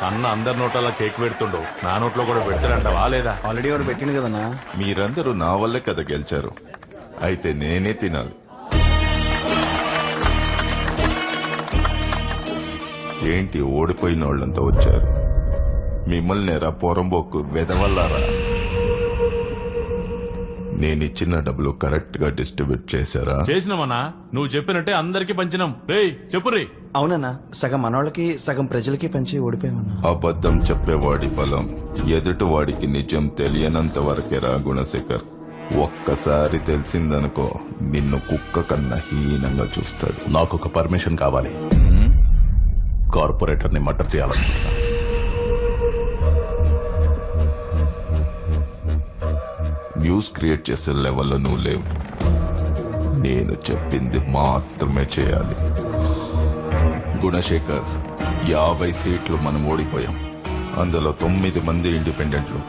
అన్న అందరి నోట్ల కేక్ పెడుతుండు, నా నోట్లో కూడా పెడతాడంటవా లేదా? ఆల్రెడీ వాడు పెట్టిండు కదన్నా. మీరందరూ నా వల్లే కదా గెలిచారు, అయితే నేనే తినాలి. ఏంటి ఓడిపోయిన వాళ్ళంతా వచ్చారు? మిమ్మల్ని రా పోరంబోకు వెదవల్లారా? నేనిచ్చిన డబ్బులు కరెక్ట్ గా డిస్ట్రిబ్యూట్ చేశారా? చేసినామన్నా, నువ్వు చెప్పినట్టే అందరికి పంచినాం. రేయ్ చెప్పురి. అవునన్నా, సగం మనోళ్ళకి సగం ప్రజలకి పంచి ఓడిపోయామన్నా. అబద్ధం చెప్పేవాడి బలం ఎదుటివాడికి నిజం తెలియనంత వరకేరా గుణశేఖర్. ఒక్కసారి తెలిసిందనుకో నిన్ను కుక్క కన్నా హీనంగా చూస్తాడు. నాకు ఒక పర్మిషన్ కావాలి. కార్పొరేటర్ ని మర్డర్ చేయాలనుకుంటున్నా. న్యూస్ క్రియేట్ చేసే లెవెల్లో నువ్వు లేవు. నేను చెప్పింది మాత్రమే చేయాలి. గుణశేఖర్, 50 సీట్లు మనం ఓడిపోయాం. అందులో 9 మంది ఇండిపెండెంట్లు.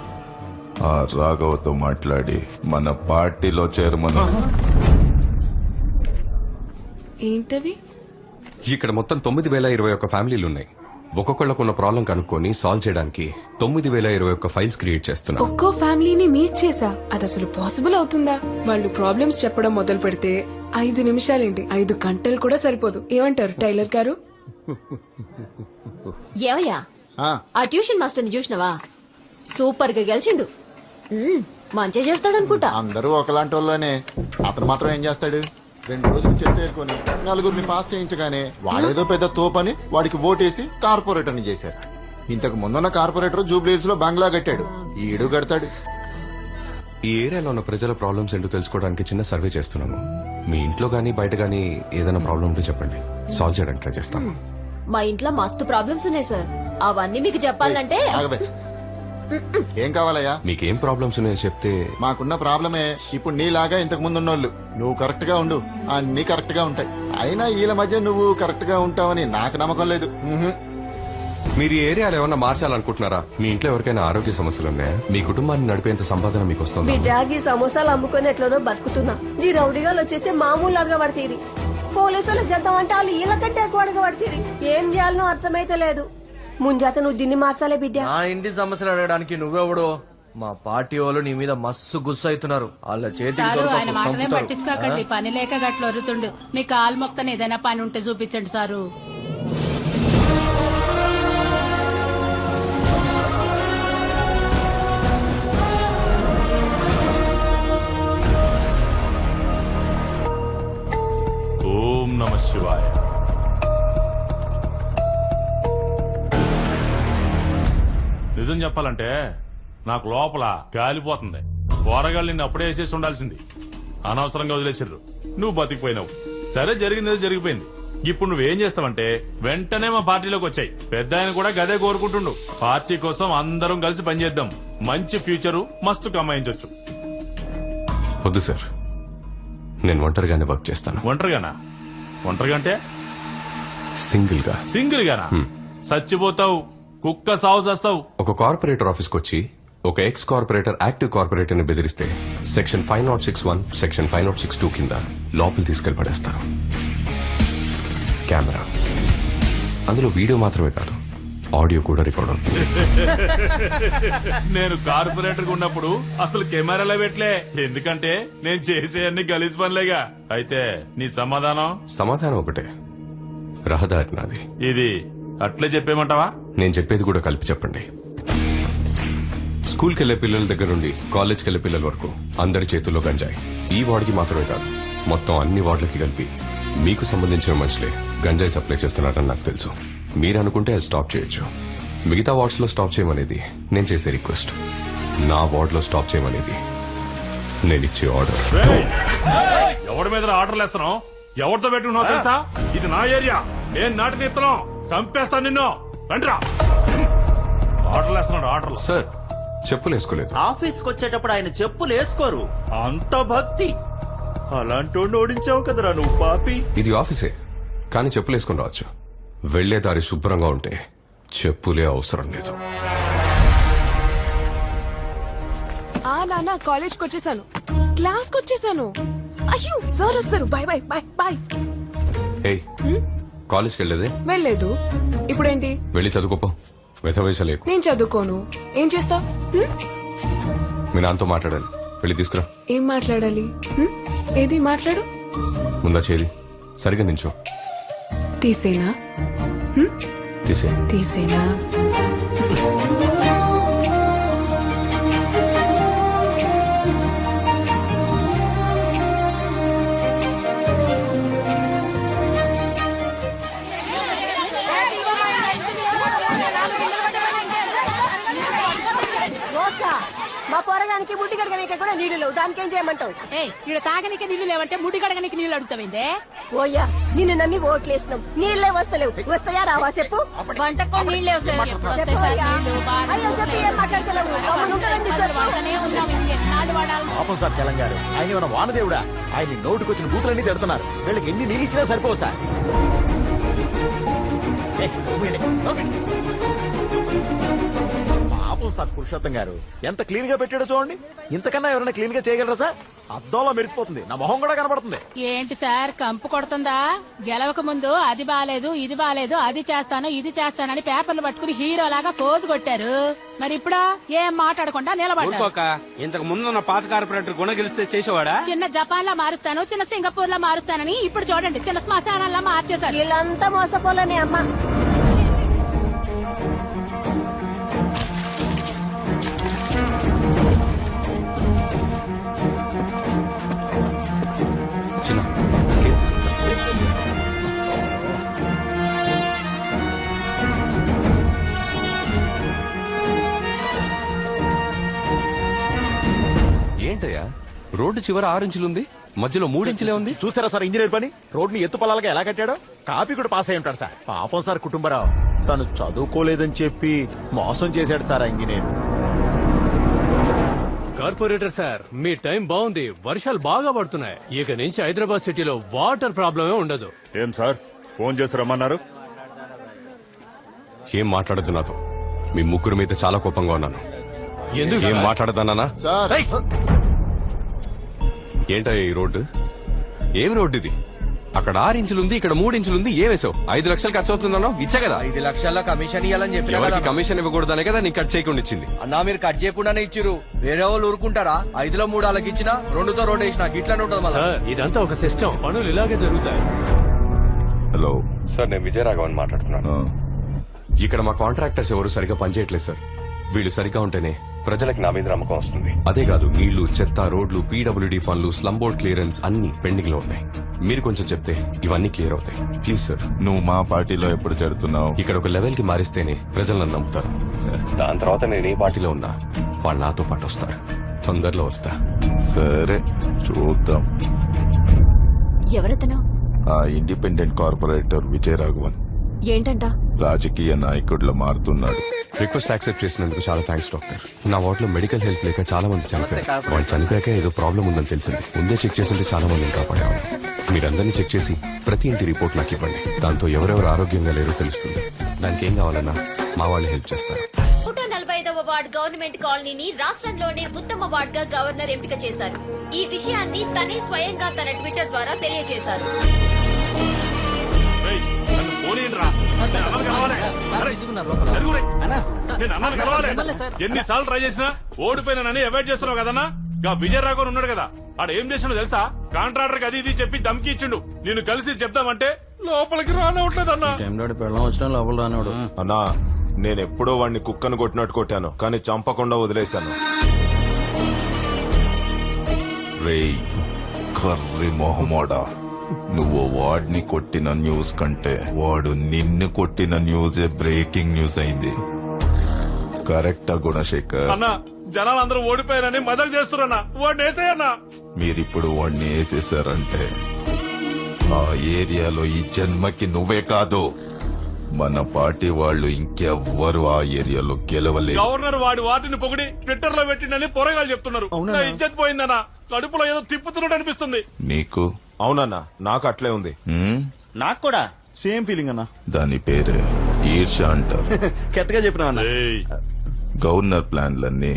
ఆ రాఘవతో మాట్లాడి మన పార్టీలో చేరమను. ఏంటవి? ఇక్కడ మొత్తం 9021 ఫ్యామిలీలు ఉన్నాయి. ఒక్కొక్కళ్ళకున్న ప్రాబ్లం కనుక్కొని సాల్వ్ చేయడానికి 9021 ఫైల్స్ క్రియేట్ చేస్తున్నా. ఒక్కో ఫ్యామిలీని మీట్ చేసా. అది అసలు పాసిబుల్ అవుతుందా? వాళ్ళు ప్రాబ్లమ్స్ చెప్పడం మొదలు పెడితే 5 నిమిషాలేంటి, 5 గంటలు కూడా సరిపోదు. ఏమంటారు టైలర్ గారు? ఏవయ్యా, ఆ ట్యూషన్ మాస్టర్ ని చూసినవా? సూపర్ గా గెలిచిండు. మంచిగా చేస్తాడు అనుకుంటా. అందరూ ఒకలాంటి వాళ్ళనే. అతను మాత్రం ఏం చేస్తాడు? 2 రోజులు చెత్తేరుకొని నలుగురిని పాస్ చేయించగానే వాడేదో పెద్ద తోపని వాడికి ఓటేసి కార్పొరేటర్ ని చేశారు. ఇంతకు ముందున్న కార్పొరేటర్ జూబ్లీహిల్స్ లో బంగ్లా కట్టాడు, ఈడు కడతాడు. ఈ ఏరియాలో ఉన్న ప్రజల ప్రాబ్లమ్స్ ఏంటో తెలుసుకోవడానికి చిన్న సర్వే చేస్తున్నాను. మీ ఇంట్లో గానీ బయట గానీ ఏదైనా ప్రాబ్లం ఉంటే చెప్పండి, సాల్వ్ చేయడానికి ట్రై చేస్తాను. మా ఇంట్లో మస్తు ప్రాబ్లమ్స్ ఉన్నాయి సార్. అవన్నీ మీకు చెప్పాలంటే ఆగబే. ఏం కావాలయ్యా? మీకేం ప్రాబ్లమ్స్ ఉన్నాయో చెప్తే. మాకున్న ప్రాబ్లమే ఇప్పుడు నీలాగా ఇంతకు ముందు ఉన్నోళ్ళు. నువ్వు కరెక్ట్ గా ఉండు, అన్ని కరెక్ట్ గా ఉంటాయి. అయినా వీళ్ళ మధ్య నువ్వు కరెక్ట్ గా ఉంటావని నాకు నమ్మకం లేదు. మీరు ఈ ఏరియాలో ఏమన్నా మార్చాలనుకుంటున్నారా? మీ ఇంట్లో ఎవరికైనా ఆరోగ్య సమస్యలు ఉన్నాయా? మీ కుటుంబాన్ని నడిపేంత సంపాదన మీకు వస్తుంది? బిడ్డాగి సమోసాలు అమ్ముకొని ఎట్లనో బతుకుతున్నా. ఈ రౌడీగాలు వచ్చేసి మామూలు అడగబడతీరి. పోలీసులు జంతం అంటే వాళ్ళు వీళ్ళకంటే ఎక్కువ అడగబడతీరి. ఏం చేయాలనో అర్థమైతే లేదు. ముంజాత నువ్వు దీన్ని మార్చాలే బిడ్డ. నా ఇంటి సమస్యలు అడగడానికి నువ్వెవడో? మా పార్టీ వాళ్ళు నీ మీద మస్తు గుస్సు అవుతున్నారు. వాళ్ళ చేతికి పట్టించుకోకండి. పని లేక గట్ల వరుతుండు. మీ కాలు మొక్కని ఏదైనా పని ఉంటే చూపించండి సారు. ఓం నమ శివాయ. నిజం చెప్పాలంటే నాకు లోపల గాలిపోతుంది. కూరగాయలు నిన్ను అప్పుడే వేసేసి ఉండాల్సింది. అనవసరంగా వదిలేసారు. నువ్వు బతికిపోయినావు. సరే, జరిగింది జరిగిపోయింది. ఇప్పుడు నువ్వేం చేస్తావంటే వెంటనే మా పార్టీలోకి వచ్చాయి. పెద్ద ఆయన కూడా గదే కోరుకుంటుండు. పార్టీ కోసం అందరం కలిసి పనిచేద్దాం. మంచి ఫ్యూచరు మస్తు కమాయించవచ్చు. వద్దు సార్, నేను ఒంటరిగానే వర్క్ చేస్తాను. ఒంటరిగానా? ఒంటరిగా అంటే సింగిల్ గా. సింగిల్ గానా? చచ్చిపోతావు, కుక్క సాగు చేస్తావు. ఒక కార్పొరేటర్ ఆఫీస్కి వచ్చి ఒక ఎక్స్ కార్పొరేటర్ యాక్టివ్ కార్పొరేటర్ ని బెదిరిస్తే సెక్షన్ 5061, సెక్షన్ 5062 కింద లోపల తీసుకెళ్లి పడేస్తారు. కెమెరా, అందులో వీడియో మాత్రమే కాదు ఆడియో కూడా రికార్డ్ అవుతుంది. నేను కార్పొరేటర్ ఉన్నప్పుడు అసలు కెమెరాలో పెట్టలే. ఎందుకంటే నేను చేసే అన్ని గలీజ్ పనులేగా. అయితే నీ సమాధానం ఒకటే, రహదారి నాది. ఇది అట్లే చెప్పేమంటావా? నేను చెప్పేది కూడా కలిపి చెప్పండి. స్కూల్కి వెళ్లే పిల్లల దగ్గర నుండి కాలేజ్కి వెళ్లే పిల్లల వరకు అందరి చేతుల్లో గంజాయి. ఈ వార్డుకి మాత్రమే కాదు, మొత్తం అన్ని వార్డులకి కలిపి మీకు సంబంధించిన మనుషులే గంజాయి సప్లై చేస్తున్నారని నాకు తెలుసు. మీరు అనుకుంటే అది స్టాప్ చేయొచ్చు. మిగతా వార్డ్స్ లో స్టాప్ చేయమనేది నేను చేసే రిక్వెస్ట్. నా వార్డ్ లో స్టాప్ చేయమనేది నేను ఇచ్చే ఆర్డర్. ఎవరి మీద ఆర్డర్లు వేస్తున్నావు? ఎవరితో పెట్టుకున్నావు తెలుసా? ఇది నా ఏరియా. నేను నాటిని ఇస్తున్నాం. చంపేస్తాను నిన్ను. రండిరా. ఆర్డర్లు వేస్తున్నాడు. ఆర్డర్లు. సార్, చెప్పులు వేసుకోలేదు. ఆఫీస్కి వచ్చేటప్పుడు ఆయన చెప్పులు వేసుకోరు. అంత భక్తి. అలాంటి ఓడించావు కదరా నువ్వు పాపి. ఇది ఆఫీసే, కానీ చెప్పులు వేసుకుని రావచ్చు. వెళ్లే దారి శుభ్రంగా ఉంటే చెప్పులే అవసరం లేదు. నాన్న, కాలేజ్కి వచ్చేసాను. క్లాస్కి వచ్చేసాను. అయ్యో, సార్ వచ్చారు. Bye bye bye bye. కాలేజ్కి వెళ్ళేదే? వెళ్ళలేదు. ఇప్పుడేంటి? వెళ్ళి చదువుకోపో. వెధవేషలేకు. నేను చదువుకోను. ఏం చేస్తా? మీ నాన్నతో మాట్లాడాలి. వెళ్ళి తీసుకురా. ఏం మాట్లాడాలి? ఏది మాట్లాడు? ముందా చేది సరిగా నించో. తీసేనా? తీసే. తీసేనా? మా పొరగానికి ముట్టి కడగడానికి కూడా నీళ్లు లేవు, దానికేం చేయమంటావు? ఏయ్ ఇక్కడ తాగనికి నీళ్లు లేవంటే ముడి కడగనికి నీళ్లు అడుగుతావిందే. ఓయ్యా, నిన్ను నమ్మి ఓట్లేసినాం, నీళ్లే వస్తలేవు. వస్తాయా రావా చెప్పు? వంటకు నీళ్లు లేవు సార్. ఎప్పుడు వస్తాయి సార్ నీళ్లు? అయ్యో చెప్పి ఏం మాట్లాడతలేవు, గమ్మున ఉంటానని చెప్పు. వాడనే ఉన్నాం, ఇంకెన్నాళ్ళు వాడాలి? పాపం సార్ చలం గారు, ఆయన ఏమైనా వానదేవుడా? ఆయన నోటుకొచ్చిన బూతులన్నీ తిడుతున్నారు. వీళ్ళకి ఎన్ని నీళ్ళు ఇచ్చినా సరిపోవు సార్. పాపం సార్ పురుషోత్తం గారు ఎంత క్లీన్ గా పెట్టాడో చూడండి. ఇంతకన్నా ఎవరైనా క్లీన్ గా చేయగలరా సార్? అద్దంలో మెరిసిపోతుంది, నా మొహం కూడా కనబడుతుంది. ఏంటి సార్ కంపు కొడుతుందా? గెలవక ముందు అది బాలేదు, ఇది బాలేదు, అది చేస్తాను, ఇది చేస్తానని పేపర్లు పట్టుకుని హీరో లాగా ఫోజు కొట్టారు. మరి ఇప్పుడు ఏం మాట్లాడకుండా నిలబడ్డారు. ఇంతకు ముందు ఉన్న పాత కార్పొరేటర్ గుణ గెలిస్తే చేసేవాడా? చిన్న జపాన్ లా మారుస్తాను, చిన్న సింగపూర్ లా మారుస్తానని ఇప్పుడు చూడండి చిన్న శ్మశానంలా మార్చేశారు. వీళ్ళంతా మోసపోలేని అమ్మ. చిన్న స్కేల్ తీసుకుంటా. ఏంటయ్యా రోడ్డు చివర 6 ఇంచులుంది, మధ్యలో 3 ఇంచులే ఉంది. చూసారా సార్ ఇంజనీర్ పని? రోడ్ని ఎత్తు పొలాలుగా ఎలా కట్టాడో. కాపీ కూడా పాస్ అయి ఉంటాడు సార్. పాపం సార్ కుటుంబరావు తను చదువుకోలేదని చెప్పి మోసం చేశాడు సార్ ఆ ఇంజనీర్. కార్పొరేటర్ సార్, మీ టైం బాగుంది. వర్షాలు బాగా పడుతున్నాయి. ఇక నుంచి హైదరాబాద్ సిటీలో వాటర్ ప్రాబ్లమే ఉండదు. ఏం సార్ ఫోన్ చేసి రమ్మన్నారు? ఏం మాట్లాడద్దు నాతో. మీ ముగ్గురు మీద చాలా కోపంగా ఉన్నాను. ఎందుకు ఏం మాట్లాడదానా? సార్ ఏంటయ్యా ఈ రోడ్డు? ఏం రోడ్డు ఇది? అక్కడ 6 ఇంచులుంది, ఇక్కడ 3 ఇంచులుంది. ఏమేసావు? 5 లక్షలు ఖర్చు అవుతుందన్నా? ఇచ్చా కదా. 5 లక్షల కమిషన్ ఇవ్వాలని చెప్పి ఎవరికి కమిషన్ ఇవ్వకూడదనే కదా నీకు కట్ చేయకుండా ఇచ్చింది. అన్నా మీరు కట్ చేయకుండానే ఇచ్చిరు. వేరే వాళ్ళు ఊరుకుంటారా? 5లో 3 వాళ్ళకి ఇచ్చినా 2తో రోడ్ వేసినా ఇట్లానే ఉంటుంది మళ్ళీ. సార్ ఇదంతా ఒక సిస్టమ్, పనులు ఇలాగే జరుగుతాయి. హలో సార్, నేను విజయరాఘవన్ మాట్లాడుతున్నాను. ఇక్కడ మా కాంట్రాక్టర్స్ ఎవరు సరిగా పనిచేయట్లేదు సార్. వీళ్ళు సరిగా ఉంటేనే ప్రజలకు నా మీద నమ్మకం వస్తుంది. అదే కాదు, నీళ్లు, చెత్త, రోడ్లు, పీడబ్ల్యూడీ పనులు, స్లమ్ బోర్డ్ క్లియరెన్స్ అన్ని పెండింగ్ లో ఉన్నాయి. మీరు కొంచెం చెప్తే ఇవన్నీ క్లియర్ అవుతాయి. Please sir. నువ్వు మా పార్టీలో ఎప్పుడు చేరుతున్నావు? ఇక్కడ ఒక లెవెల్ కి మారిస్తేనే ప్రజలు నన్ను నమ్ముతారు. దాని తర్వాత నేను ఏ పార్టీలో ఉన్నా వాళ్ళు నాతో పాటు వస్తారు. తొందరలో వస్తా. సరే చూద్దాం. ఎవరతను? ఆ ఇండిపెండెంట్ కార్పొరేటర్ విజయరాఘవన్ ఏంటంట? రాజకీయ నాయకుడిలో మారుతున్నాడు. రిక్వెస్ట్ యాక్సెప్ట్ చేసినందుకు చాలా థ్యాంక్స్ డాక్టర్. నా వార్డులో మెడికల్ హెల్ప్ లేక చాలా మంది చనిపోయారు. వాళ్ళు చనిపోయాక ఏదో ప్రాబ్లం ఉందని తెలిసింది. ముందే చెక్ చేస్తుంటే చాలా మందిని కాపాడాము. మీరందరినీ చెక్ చేసి ప్రతి ఇంటి రిపోర్ట్ నాకు ఇవ్వండి. దాంతో ఎవరెవరు ఆరోగ్యంగా లేరో తెలుస్తుంది. దానికి ఏం కావాలన్నా మా వాళ్ళు హెల్ప్ చేస్తారు. 145వ వార్డ్ గవర్నమెంట్ కాలనీని రాష్ట్రంలోనే ఉత్తమ వార్డ్ గా గవర్నర్ ఎంపిక చేశారు. ఈ విషయాన్ని తనే స్వయంగా తన ట్విట్టర్ ద్వారా తెలియజేశారు. ఎన్నిసార్లు ట్రై చేసినా ఓడిపోయినానని అవాయిడ్ చేస్తున్నావు కదన్నా. విజయరాఘవన్ ఉన్నాడు కదా, ఆడ ఏం చేసినాడో తెలుసా? కాంట్రాక్టర్ కి అది ఇది చెప్పి దమ్కి ఇచ్చిండు. నేను కలిసి చెప్దామంటే లోపలికి రానవట్లేదన్నా. అన్నా, నేనెప్పుడో వాడిని కుక్కను కొట్టినట్టు కొట్టాను, కానీ చంపకుండా వదిలేశాను. రేయ్ కర్రి మొహమోడా, నువ్వు వాడిని కొట్టిన న్యూస్ కంటే వాడు నిన్ను కొట్టిన న్యూసే బ్రేకింగ్ న్యూస్ అయింది. కరెక్టా గుణశేఖర్? అన్నా, జనాలందరూ ఓడిపోయారని మదలు చేస్తున్నా. వాడిని వేసేయన్నా. మీరిప్పుడు వాడిని వేసేసారంటే ఆ ఏరియాలో ఈ జన్మకి నువ్వే కాదు, మన పార్టీ వాళ్ళు ఇంకెవ్వరు ఆ ఏరియాలో గెలవలేదు. గవర్నర్ వాటిని పొగిడి ట్విట్టర్ లో పెట్టిందని పొరగాలు చెప్తున్నారు. నా ఇజ్జత్ పోయిందన్నా. కడుపులో ఏదో తిప్పుతున్నట్టు అనిపిస్తుంది. నీకు? అవునన్నా, నాకు అట్లే ఉంది. నాకు కూడా సేమ్ ఫీలింగ్ అన్నా. దాని పేరే ఈర్ష్య అంటారు. కెట్టగా చెప్పినా. గవర్నర్ ప్లాన్లన్నీ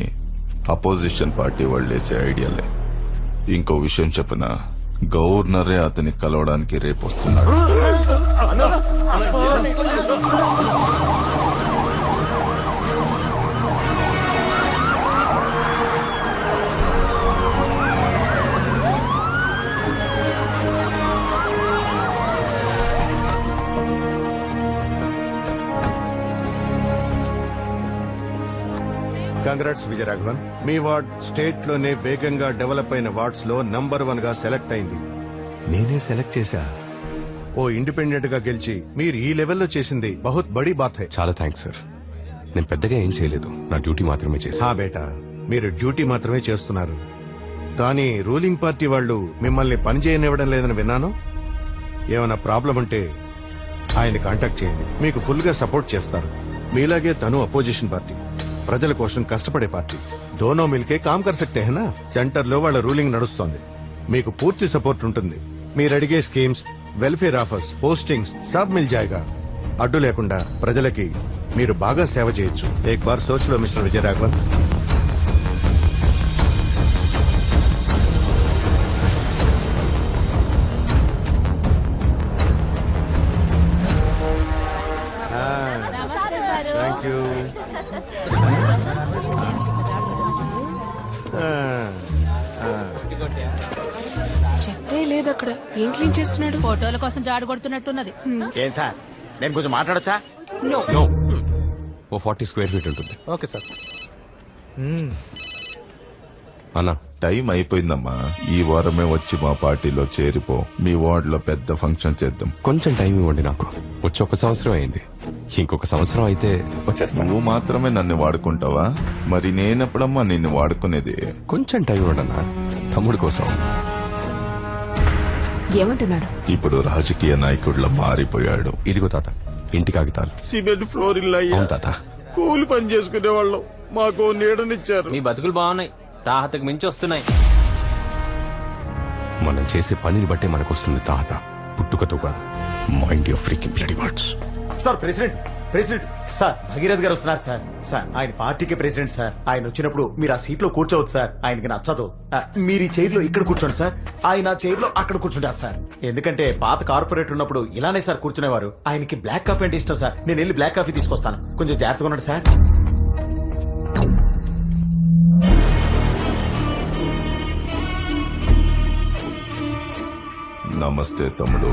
అపోజిషన్ పార్టీ వాళ్ళు వేసే ఐడియాలే. ఇంకో విషయం చెప్పనా, గవర్నరే అతని కలవడానికి రేపు వస్తున్నాడు. కంగ్రాట్స్ విజయరాఘవన్. మీ వార్డ్ స్టేట్ లోనే వేగంగా డెవలప్ అయిన వార్డ్స్ లో నంబర్ 1 గా సెలెక్ట్ అయింది. నేనే సెలెక్ట్ చేశా. ఓ ఇండిపెండెంట్ గా గెలిచి మీరు ఈ లెవెల్లో చేసింది బహుత్ బड़ी బాత్ హై. చాలా థ్యాంక్స్ సార్. నేను పెద్దగా ఏం చేయలేదు, నా డ్యూటీ మాత్రమే చేశాను. హా బేటా, మీరు డ్యూటీ మాత్రమే చేస్తున్నారు. కానీ రూలింగ్ పార్టీ వాళ్ళు మిమ్మల్ని పని చేయనివ్వడం లేదని విన్నాను. ఏమైనా ప్రాబ్లం ఉంటే ఆయన కాంటాక్ట్ చేయండి, మీకు ఫుల్ గా సపోర్ట్ చేస్తారు. మీలాగే తను అపోజిషన్ పార్టీ, ప్రజల కోసం కష్టపడే పార్టీ. దోనో మిల్కే కామ్ కర్ సక్తే హై నా. సెంటర్ లో వాళ్ళ రూలింగ్ నడుస్తోంది, మీకు పూర్తి సపోర్ట్ ఉంటుంది. మీరు అడిగే స్కీమ్స్, వెల్ఫేర్ ఆఫర్స్, పోస్టింగ్స్ సబ్ మిల్ జాయేగా. అడ్డు లేకుండా ప్రజలకి మీరు బాగా సేవ చేయొచ్చు. ఏక్ బార్ సోచ్ లో మిస్టర్ విజయరాఘవన్. నమస్తే సారు. Thank you. చెత్తే లేదు అక్కడ. ఏం క్లీన్ చేస్తున్నాడు? ఫోటోల కోసం జాడు కొడుతున్నట్టున్నది. ఏం సార్, నేను కొంచెం మాట్లాడొచ్చా? నో. నో. ఓ 40 స్క్వేర్ ఫీట్ ఉంటుంది. Okay sir. అన్నా, టైం అయిపోయిందమ్మా. ఈ వారమే వచ్చి మా పార్టీలో చేరిపో. మీ వార్డ్ లో పెద్ద ఫంక్షన్ చేద్దాం. కొంచెం టైం ఇవ్వండి నాకు. వచ్చి 1 సంవత్సరం అయింది, ఇంకొక సంవత్సరం అయితే వచ్చేస్తాను. నువ్వు మాత్రమే నన్ను వాడుకుంటావా? మరి నేనెప్పుడమ్మా నిన్ను వాడుకునేది? కొంచెం టైం ఇవ్వండి అన్నా, తమ్ముడి కోసం. ఏమంటున్నాడు? ఇప్పుడు రాజకీయ నాయకుడిలో మారిపోయాడు. ఇదిగో తాత, ఇంటి కాగితాలు. సిమెంట్ ఫ్లోర్ ఇల్లు అయ్యా. అవును తాత. కూలి పని చేసుకునే వాళ్ళం, మాకు నీడనిచ్చారు. మీ బతుకులు బాగున్నాయి, తాహతకు మించి వస్తున్నాయి. మనం చేసే పనిని బట్టే మనకు వస్తుంది తాత, పుట్టుకతో కాదు. Mind your freaking bloody words. Sir president sir, Bhagirath గారు వస్తున్నారు సార్. సార్, ఆయన పార్టీకి ప్రెసిడెంట్ సార్. ఆయన వచ్చినప్పుడు మీరు ఆ సీట్ లో కూర్చోవచ్చు సార్. ఆయనకి నచ్చదు. మీరు ఈ చైర్ లో ఇక్కడ కూర్చోండి సార్, ఆయన చైర్ లో అక్కడ కూర్చుంటారు సార్. ఎందుకంటే పాత కార్పొరేటర్ ఉన్నప్పుడు ఇలానే సార్ కూర్చునేవారు. ఆయనకి బ్లాక్ కాఫీ అంటే ఇష్టం సార్. నేను వెళ్ళి బ్లాక్ కాఫీ తీసుకొస్తాను, కొంచెం జాగ్రత్తగా ఉన్నాడు సార్. నమస్తే తమ్ముడు.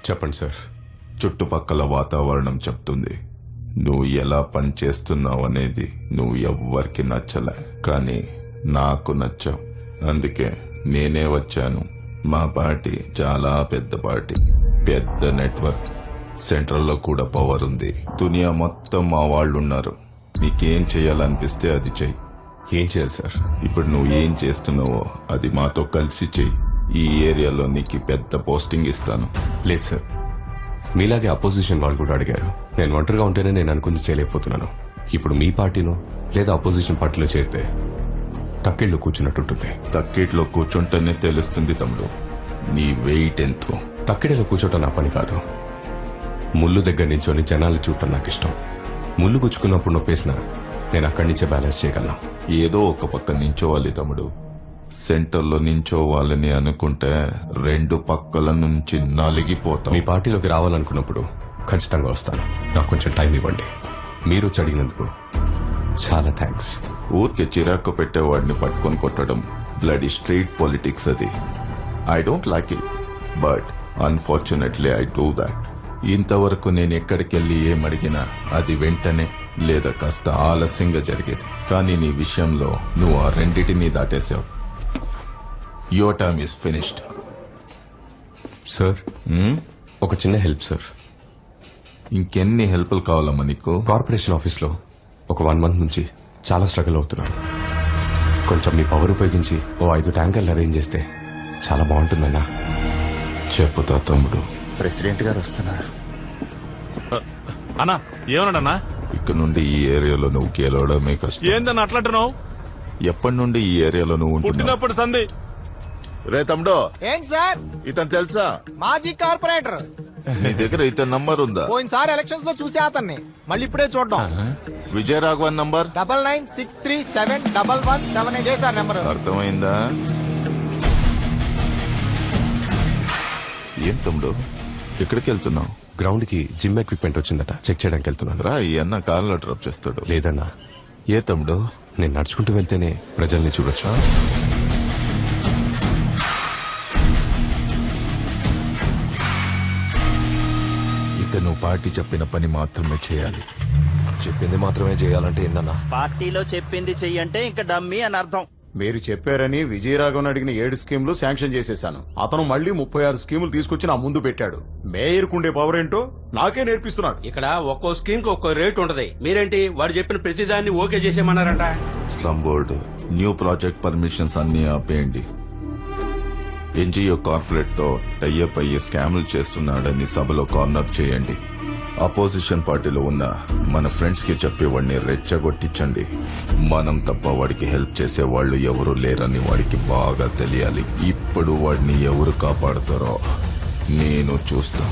చెప్పండి సార్. చుట్టుపక్కల వాతావరణం చెప్తుంది నువ్వు ఎలా పని చేస్తున్నావు అనేది. నువ్వు ఎవ్వరికి నచ్చలే, కానీ నాకు నచ్చావు. అందుకే నేనే వచ్చాను. మా పార్టీ చాలా పెద్ద పార్టీ, పెద్ద నెట్వర్క్, సెంట్రల్లో కూడా పవర్ ఉంది. దునియా మొత్తం మా వాళ్ళు ఉన్నారు. నీకేం చేయాలనిపిస్తే అది చెయ్యి. ఏం చేయాలి సార్? ఇప్పుడు నువ్వు ఏం చేస్తున్నావో అది మాతో కలిసి చెయ్యి. ఈ ఏరియాలో నీకు పెద్ద పోస్టింగ్ ఇస్తాను. లేదు సార్, మీలాగే అపోజిషన్ వాళ్ళు కూడా అడిగారు. నేను ఒంటరిగా ఉంటేనే నేను అనుకుంది చేయలేకపోతున్నాను. ఇప్పుడు మీ పార్టీలో లేదా అపోజిషన్ పార్టీలో చేరితే తక్కిళ్ళు కూర్చున్నట్టుంటుంది. తక్కిట్లో కూర్చుంటేనే తెలుస్తుంది తమ్ముడు నీ వెయిట్ ఎంతో. తక్కిడిలో కూర్చోటం నా పని కాదు. ముళ్ళు దగ్గర నించొని జనాలు చూడటం నాకు ఇష్టం. ముళ్ళు గుచ్చుకున్నప్పుడు నొప్పేసిన నేను అక్కడి నుంచే బ్యాలెన్స్ చేయగలను. ఏదో ఒక పక్క నించోవాలి తమ్ముడు. సెంటర్లో నించోవాలని అనుకుంటే 2 పక్కల నుంచి నలిగిపోతాం. మీ పార్టీలోకి రావాలనుకున్నప్పుడు ఖచ్చితంగా వస్తాను. నాకు కొంచెం టైం ఇవ్వండి. మీరు అడిగినందుకు చాలా థ్యాంక్స్. ఊరికే చిరాకు పెట్టేవాడిని పట్టుకొని కొట్టడం బ్లడీ స్ట్రీట్ పాలిటిక్స్ అది. I don't like it, but unfortunately I do that. ఇంతవరకు నేను ఎక్కడికెళ్ళి ఏమడిగినా అది వెంటనే లేదా కాస్త ఆలస్యంగా జరిగేది. కానీ నీ విషయంలో నువ్వు ఆ రెండిటినీ దాటేశావు. Your time is finished. Sir, ఒక చిన్న హెల్ప్ సార్. ఇంకెన్ని హెల్ప్లు కావాలమ్మా నీకు? కార్పొరేషన్ ఆఫీస్లో ఒక 1 మంత్ నుంచి చాలా స్ట్రగుల్ అవుతున్నాను. కొంచెం మీ పవర్ ఉపయోగించి ఓ 5 ట్యాంకర్లు అరేంజ్ చేస్తే చాలా బాగుంటుందన్నా. చెప్పుతా తమ్ముడు. ప్రెసిడెంట్ గారు వస్తున్నారు. అన్నా ఏమన్నాడన్నా? ఇక్కడ నుండి ఈ ఏరియాలో నువ్వు గెలవడమే కష్టం. ఏందన్నా అట్లంటున్నావు? ఎప్పటి నుండి ఈ ఏరియాలో నువ్వు ఉంటున్నావు? పుట్టినప్పుడు సంధి. రే తమ్ముడు, ఏంటి సార్? ఇతను తెలుసా? మాజీ కార్పొరేటర్. నీ దగ్గర ఇతని నంబర్ ఉందా? పోయినసారి ఎలక్షన్స్ లో చూసే అతన్ని మళ్ళీ ఇప్పుడే చూడడం. విజయరాఘవన్ నంబర్ 99637117 చేశారు నెంబర్. అర్థమైందా? ఏం తమ్ముడు ఎక్కడికి వెళ్తున్నావు? గ్రౌండ్ కి జిమ్ ఎక్విప్మెంట్ వచ్చిందట, చెక్ చేయడానికి వెళ్తున్నాను. రా, ఈ అన్న కార్లో డ్రాప్ చేస్తాడు. లేదన్నా, ఏ తమ్ముడు? నేను నడుచుకుంటూ వెళ్తేనే ప్రజల్ని చూడొచ్చు. ఇక నువ్వు పార్టీ చెప్పిన పని మాత్రమే చేయాలి. చెప్పింది మాత్రమే చేయాలంటే ఏందన్నా? పార్టీలో చెప్పింది చెయ్యంటే ఇంకా డమ్మీ అని అర్థం. మీరు చెప్పారని విజయరాఘవన్ అడిగిన 7 స్కీములు శాంక్షన్ చేసేశాను. అతను మళ్ళీ 36 స్కీములు తీసుకొచ్చి నా ముందు పెట్టాడు. మేయర్ కుండే పవర్ ఏంటో నాకే నేర్పిస్తున్నాడు. ఇక్కడ ఒక్కో స్కీమ్ కి ఒక్కో రేట్ ఉంటది. మీరేంటి వాడు చెప్పిన ప్రతిదాన్ని ఓకే చేసేయమన్నారంట? Slum board new project permissions అన్ని ఆపేయండి. ఎన్జిఓ కార్పొరేట్ తో టైఅప్ అయ్యి స్కామ్లు చేస్తున్నాడని సభలో కార్నర్ చేయండి. అపోజిషన్ పార్టీలో ఉన్న మన ఫ్రెండ్స్ కి చెప్పి వాడిని రెచ్చగొట్టించండి. మనం తప్ప వాడికి హెల్ప్ చేసే వాళ్ళు ఎవరు లేరని వాడికి బాగా తెలియాలి. ఇప్పుడు వాడిని ఎవరు కాపాడుతారో నేను చూస్తా.